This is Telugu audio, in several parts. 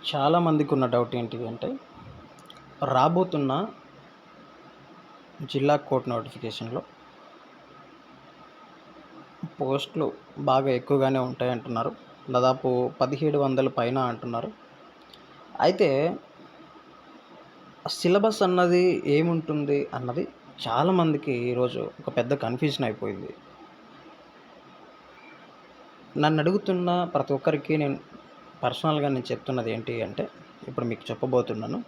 చాలామందికి ఉన్న డౌట్ ఏంటి అంటే రాబోతున్న జిల్లా కోర్ట్ నోటిఫికేషన్లో పోస్టులు బాగా ఎక్కువగానే ఉంటాయంటున్నారు. దాదాపు 1700 పైన అంటున్నారు. అయితే సిలబస్ అన్నది ఏముంటుంది అన్నది చాలామందికి ఈరోజు ఒక పెద్ద కన్ఫ్యూజన్ అయిపోయింది. నన్ను అడుగుతున్న ప్రతి ఒక్కరికి పర్సనల్గా నేను చెప్తున్నది ఏంటి అంటే ఇప్పుడు మీకు చెప్పబోతున్నాను.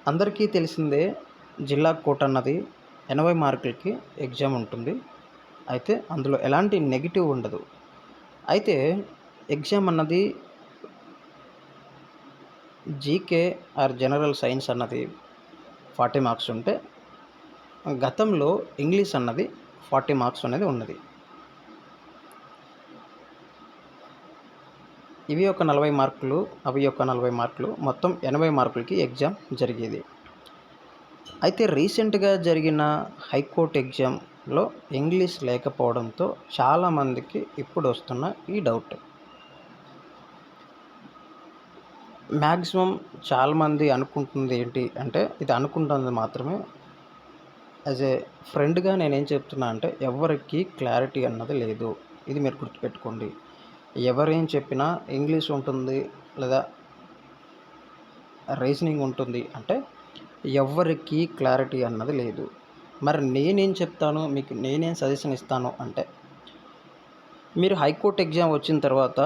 అందరికీ తెలిసిందే, జిల్లా కోర్ట్ అన్నది 80 మార్కులకి ఎగ్జామ్ ఉంటుంది. అయితే అందులో ఎలాంటి నెగిటివ్ ఉండదు. అయితే ఎగ్జామ్ అన్నది జీకే ఆర్ జనరల్ సైన్స్ అన్నది 40 మార్క్స్ ఉంటే, గతంలో ఇంగ్లీష్ అన్నది 40 మార్క్స్ అనేది ఉన్నది. ఇవి ఒక 40 మార్కులు, అవి ఒక 40 మార్కులు, మొత్తం 80 మార్కులకి ఎగ్జామ్ జరిగేది. అయితే రీసెంట్గా జరిగిన హైకోర్టు ఎగ్జామ్లో ఇంగ్లీష్ లేకపోవడంతో చాలామందికి ఇప్పుడు వస్తున్న ఈ డౌట్. మ్యాక్సిమం చాలామంది అనుకుంటుంది ఏంటి అంటే, ఇది అనుకుంటుంది మాత్రమే. యాజ్ ఏ ఫ్రెండ్గా నేనేం చెప్తున్నా అంటే, ఎవరికి క్లారిటీ అన్నది లేదు. ఇది మీరు గుర్తుపెట్టుకోండి. ఎవరేం చెప్పినా ఇంగ్లీష్ ఉంటుంది లేదా రీజనింగ్ ఉంటుంది అంటే ఎవ్వరికి క్లారిటీ అన్నది లేదు. మరి నేనేం చెప్తాను మీకు, నేనేం సజెషన్ ఇస్తాను అంటే, మీరు హైకోర్టు ఎగ్జామ్ వచ్చిన తర్వాత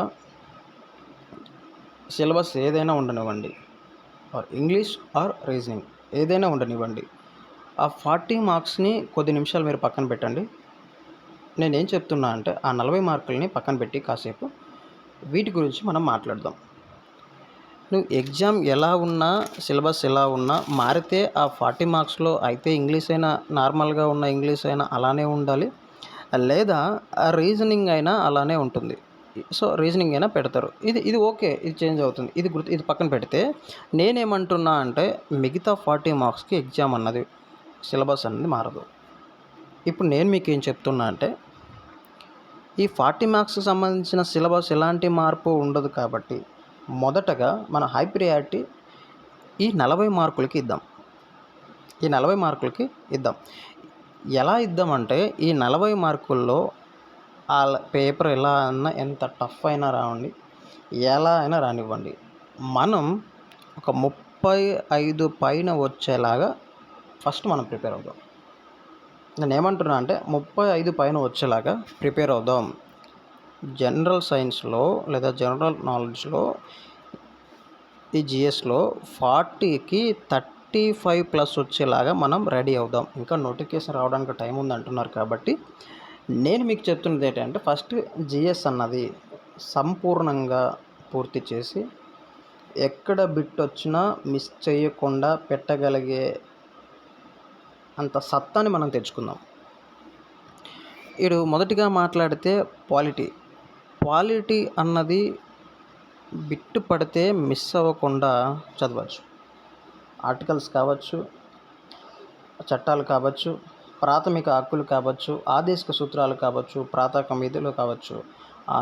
సిలబస్ ఏదైనా ఉండనివ్వండి, ఇంగ్లీష్ ఆర్ రీజనింగ్ ఏదైనా ఉండనివ్వండి, ఆ 40 మార్క్స్ని కొద్ది నిమిషాలు మీరు పక్కన పెట్టండి. నేనేం చెప్తున్నా అంటే, ఆ 40 మార్కులని పక్కన పెట్టి కాసేపు వీటి గురించి మనం మాట్లాడదాం. నువ్వు ఎగ్జామ్ ఎలా ఉన్నా, సిలబస్ ఎలా ఉన్నా మారితే ఆ 40 మార్క్స్లో అయితే ఇంగ్లీష్ అయినా, నార్మల్గా ఉన్న ఇంగ్లీష్ అయినా అలానే ఉండాలి, లేదా రీజనింగ్ అయినా అలానే ఉంటుంది. సో రీజనింగ్ అయినా పెడతారు. ఇది ఓకే, ఇది చేంజ్ అవుతుంది. ఇది పక్కన పెడితే నేనేమంటున్నా అంటే, మిగతా 40 మార్క్స్కి ఎగ్జామ్ అన్నది సిలబస్ అన్నది మారదు. ఇప్పుడు నేను మీకు ఏం చెప్తున్నా అంటే, ఈ 40 మార్క్స్కి సంబంధించిన సిలబస్ ఎలాంటి మార్పు ఉండదు కాబట్టి మొదటగా మన హై ప్రియారిటీ ఈ 40 మార్కులకి ఇద్దాం. ఈ 40 మార్కులకి ఇద్దాం. ఎలా ఇద్దామంటే, ఈ 40 మార్కుల్లో ఆ పేపర్ ఎలా అన్నా, ఎంత టఫ్ అయినా రావండి, ఎలా అయినా రానివ్వండి, మనం ఒక 35 పైన వచ్చేలాగా ఫస్ట్ మనం ప్రిపేర్ అవుదాం. నేను ఏమంటున్నా అంటే 35 పైన వచ్చేలాగా ప్రిపేర్ అవుదాం. జనరల్ సైన్స్లో లేదా జనరల్ నాలెడ్జ్లో ఈ జిఎస్లో 40కి 35+ వచ్చేలాగా మనం రెడీ అవుదాం. ఇంకా నోటిఫికేషన్ రావడానికి టైం ఉంది అంటున్నారు కాబట్టి నేను మీకు చెప్తున్నది ఏంటంటే, ఫస్ట్ జిఎస్ అన్నది సంపూర్ణంగా పూర్తి చేసి ఎక్కడ బిట్ వచ్చినా మిస్ చేయకుండా పెట్టగలిగే అంత సత్తాని మనం తెచ్చుకుందాం. ఇప్పుడు మొదటిగా మాట్లాడితే పాలిటీ అన్నది బిట్టు పడితే మిస్ అవ్వకుండా చదవచ్చు. ఆర్టికల్స్ కావచ్చు, చట్టాలు కావచ్చు, ప్రాథమిక హక్కులు కావచ్చు, ఆదేశిక సూత్రాలు కావచ్చు, ప్రాథమిక విధులు కావచ్చు,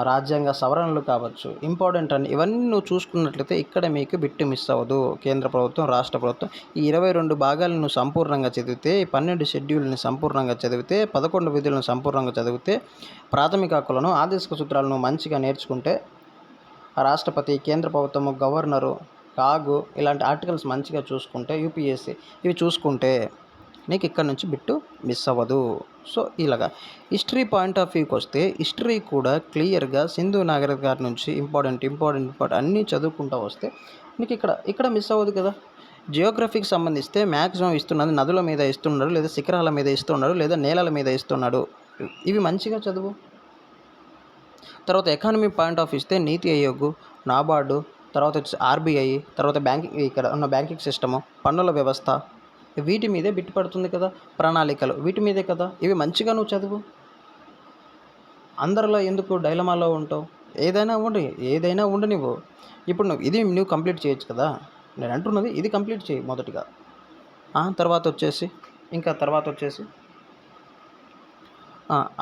రాజ్యాంగ సవరణలు కావచ్చు, ఇంపార్టెంట్ అని ఇవన్నీ నువ్వు చూసుకున్నట్లయితే ఇక్కడ మీకు బిట్టు మిస్ అవ్వదు. కేంద్ర ప్రభుత్వం, రాష్ట్ర ప్రభుత్వం ఈ 22 భాగాలను సంపూర్ణంగా చదివితే, 12 షెడ్యూల్ని సంపూర్ణంగా చదివితే, 11 విధులను సంపూర్ణంగా చదివితే, ప్రాథమిక హక్కులను, ఆదేశిక సూత్రాలను మంచిగా నేర్చుకుంటే, రాష్ట్రపతి, కేంద్ర ప్రభుత్వము, గవర్నరు, కాగు ఇలాంటి ఆర్టికల్స్ మంచిగా చూసుకుంటే, యూపీఎస్సీ ఇవి చూసుకుంటే నీకు ఇక్కడ నుంచి బిట్టు మిస్ అవ్వదు. సో ఇలాగా హిస్టరీ పాయింట్ ఆఫ్ వ్యూకి వస్తే, హిస్టరీ కూడా క్లియర్గా సింధు నాగరికత నుంచి ఇంపార్టెంట్ అన్నీ చదువుకుంటూ వస్తే నీకు ఇక్కడ మిస్ అవ్వదు కదా. జియోగ్రఫీకి సంబంధిస్తే మ్యాక్సిమం ఇస్తున్నది నదుల మీద ఇస్తున్నాడు, లేదా శిఖరాల మీద ఇస్తున్నాడు, లేదా నేలల మీద ఇస్తున్నాడు. ఇవి మంచిగా చదువు. తర్వాత ఎకానమీ పాయింట్ ఆఫ్ ఇస్తే నీతి ఆయోగ్, నాబార్డు, తర్వాత వచ్చి ఆర్బీఐ, తర్వాత బ్యాంకింగ్, ఇక్కడ ఉన్న బ్యాంకింగ్ సిస్టము, పన్నుల వ్యవస్థ, వీటి మీదే బిట్టు పడుతుంది కదా. ప్రణాళికలు వీటి మీదే కదా. ఇవి మంచిగా నువ్వు చదువు. అందరిలో ఎందుకు డైలమాలో ఉంటావు? ఏదైనా ఉండనివ్వు. ఇప్పుడు నువ్వు కంప్లీట్ చేయొచ్చు కదా. నేను అంటున్నది ఇది కంప్లీట్ చేయి మొదటిగా. తర్వాత వచ్చేసి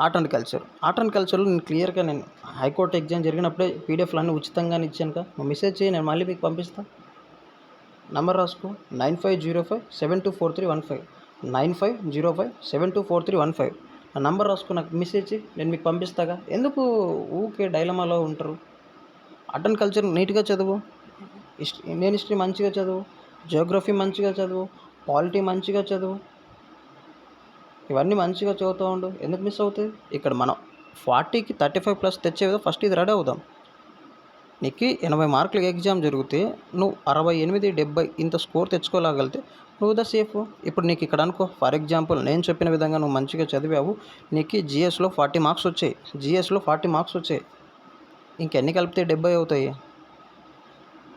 art and culture. Art and కల్చర్‌లో నేను క్లియర్‌గా హైకోర్టు ఎగ్జామ్ జరిగినప్పుడే పీడిఎఫ్‌లన్నీ ఉచితంగానే ఇచ్చానుగా. నువ్వు మెసేజ్ చెయ్యి, నేను మళ్ళీ మీకు పంపిస్తా. నంబర్ రాసుకో 9505724315 9505724315. నా నంబర్ రాసుకో, నాకు మెసేజ్ చెయ్యి, నేను మీకు పంపిస్తాగా. ఎందుకు ఊకే డైలమాలో ఉంటారు? ఆర్ట్ అండ్ కల్చర్ నీట్‌గా చదువు. ఇండియన్ హిస్టరీ మంచిగా చదువు. జియోగ్రఫీ మంచిగా చదువు. పాలిటీ మంచిగా చదువు. ఇవన్నీ మంచిగా చదువుతూ ఉండు. ఎందుకు మిస్ అవుతాయి? ఇక్కడ మనం 40కి 35+ తెచ్చే విధంగా ఫస్ట్ ఇది రెడీ అవుదాం. నీకు 80 మార్కులకి ఎగ్జామ్ జరిగితే నువ్వు 68, 70 ఇంత స్కోర్ తెచ్చుకోగలిగితే నువ్వు ద సేఫ్. ఇప్పుడు నీకు ఇక్కడ అనుకో, ఫర్ ఎగ్జాంపుల్ నేను చెప్పిన విధంగా నువ్వు మంచిగా చదివావు, నీకు జిఎస్లో 40 మార్క్స్ వచ్చాయి. జిఎస్లో 40 మార్క్స్ వచ్చాయి. ఇంకెన్ని కలిపితే 70 అవుతాయి?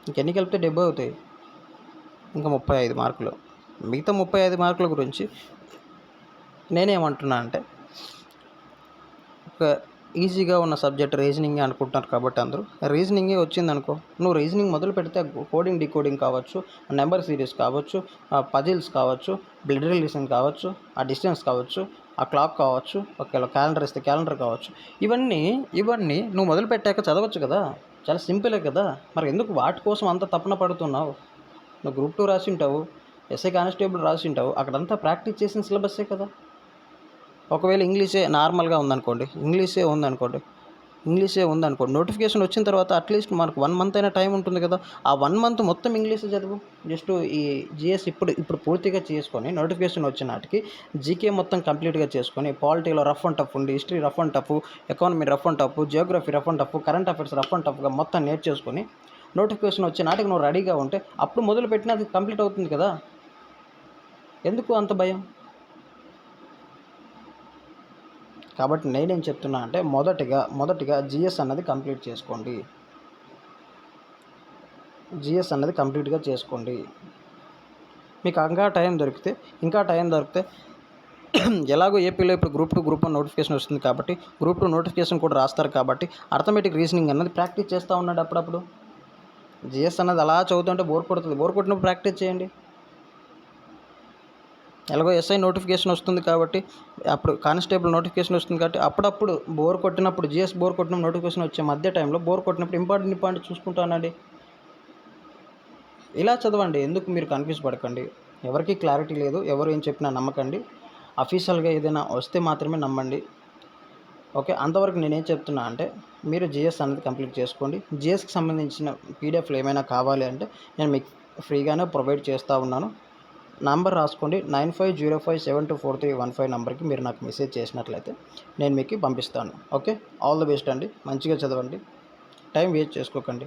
ఇంకెన్ని కలిపితే 70 అవుతాయి? ఇంకా 35 మార్కులు. మిగతా 35 మార్కుల గురించి నేనేమంటున్నా అంటే, ఒక ఈజీగా ఉన్న సబ్జెక్ట్ రీజనింగ్ అనుకుంటున్నారు కాబట్టి అందరూ రీజనింగే వచ్చిందనుకో, నువ్వు రీజనింగ్ మొదలు పెడితే కోడింగ్ డీకోడింగ్ కావచ్చు, నెంబర్ సిరీస్ కావచ్చు, పజిల్స్ కావచ్చు, బ్లడ్ రిలేషన్ కావచ్చు, ఆ డిస్టెన్స్ కావచ్చు, ఆ క్లాక్ కావచ్చు, ఒకవేళ క్యాలెండర్ ఇస్తే క్యాలెండర్ కావచ్చు, ఇవన్నీ నువ్వు మొదలు పెట్టాక చదవచ్చు కదా. చాలా సింపులే కదా. మరి ఎందుకు వాటి కోసం అంత తపన పడుతున్నావు? నువ్వు గ్రూప్ 2 రాసి ఉంటావు, ఎస్ఐ కానిస్టేబుల్ రాసి ఉంటావు, అక్కడంతా ప్రాక్టీస్ చేసిన సిలబస్సే కదా. ఒకవేళ ఇంగ్లీషే నార్మల్గా ఉందనుకోండి, ఇంగ్లీషే ఉందనుకోండి, నోటిఫికేషన్ వచ్చిన తర్వాత అట్లీస్ట్ మనకు 1 మంత్ అయినా టైం ఉంటుంది కదా. ఆ 1 మంత్ మొత్తం ఇంగ్లీషే చదువు. జస్ట్ ఈ జిఎస్ ఇప్పుడు పూర్తిగా చేసుకొని, నోటిఫికేషన్ వచ్చే నాటికి జీకే మొత్తం కంప్లీట్గా చేసుకొని, పాలిటీలో రఫ్ అండ్ టఫ్ ఉండి, history rough and tough, economy rough and tough, Geography rough and tough, current affairs rough and టఫ్గా మొత్తం నేర్చేసుకొని నోటిఫికేషన్ వచ్చే నాటికి నువ్వు రెడీగా ఉంటే అప్పుడు మొదలు పెట్టినా అది కంప్లీట్ అవుతుంది కదా. ఎందుకు అంత భయం? కాబట్టి నేనేం చెప్తున్నా అంటే, మొదటిగా జిఎస్ అన్నది కంప్లీట్ చేసుకోండి. జిఎస్ అన్నది కంప్లీట్గా చేసుకోండి. మీకు ఇంకా టైం దొరికితే ఎలాగో ఏపీలో ఇప్పుడు గ్రూప్ 2, గ్రూప్ 1 నోటిఫికేషన్ వస్తుంది కాబట్టి గ్రూప్ 2 నోటిఫికేషన్ కూడా రాస్తారు కాబట్టి అర్థమెటిక్ రీజనింగ్ అన్నది ప్రాక్టీస్ చేస్తూ ఉన్నాడు అప్పుడప్పుడు. జిఎస్ అన్నది అలా చదువుతుంటే బోర్ కొట్టినప్పుడు ప్రాక్టీస్ చేయండి. ఎలాగో ఎస్ఐ నోటిఫికేషన్ వస్తుంది కాబట్టి, అప్పుడు కానిస్టేబుల్ నోటిఫికేషన్ వస్తుంది కాబట్టి అప్పుడప్పుడు బోర్ కొట్టినప్పుడు, జిఎస్ బోర్ కొట్టినప్పుడు, నోటిఫికేషన్ వచ్చే మధ్య టైంలో బోర్ కొట్టినప్పుడు ఇంపార్టెంట్ చూసుకుంటానండి. ఇలా చదవండి. ఎందుకు మీరు కన్ఫ్యూజ్ పడకండి. ఎవరికి క్లారిటీ లేదు, ఎవరు ఏం చెప్పినా నమ్మకండి. అఫీషియల్గా ఏదైనా వస్తే మాత్రమే నమ్మండి. ఓకే, అంతవరకు నేనేం చెప్తున్నా అంటే, మీరు జిఎస్ అనేది కంప్లీట్ చేసుకోండి. జిఎస్కి సంబంధించిన పీడిఎఫ్లు ఏమైనా కావాలి అంటే నేను మీకు ఫ్రీగానే ప్రొవైడ్ చేస్తూ ఉన్నాను. నంబర్ రాసుకోండి, 9505724315 నంబర్కి మీరు నాకు మెసేజ్ చేసినట్లయితే నేను మీకు పంపిస్తాను. ఓకే, ఆల్ ది బెస్ట్ అండి. మంచిగా చదవండి, టైం వేస్ట్ చేసుకోకండి.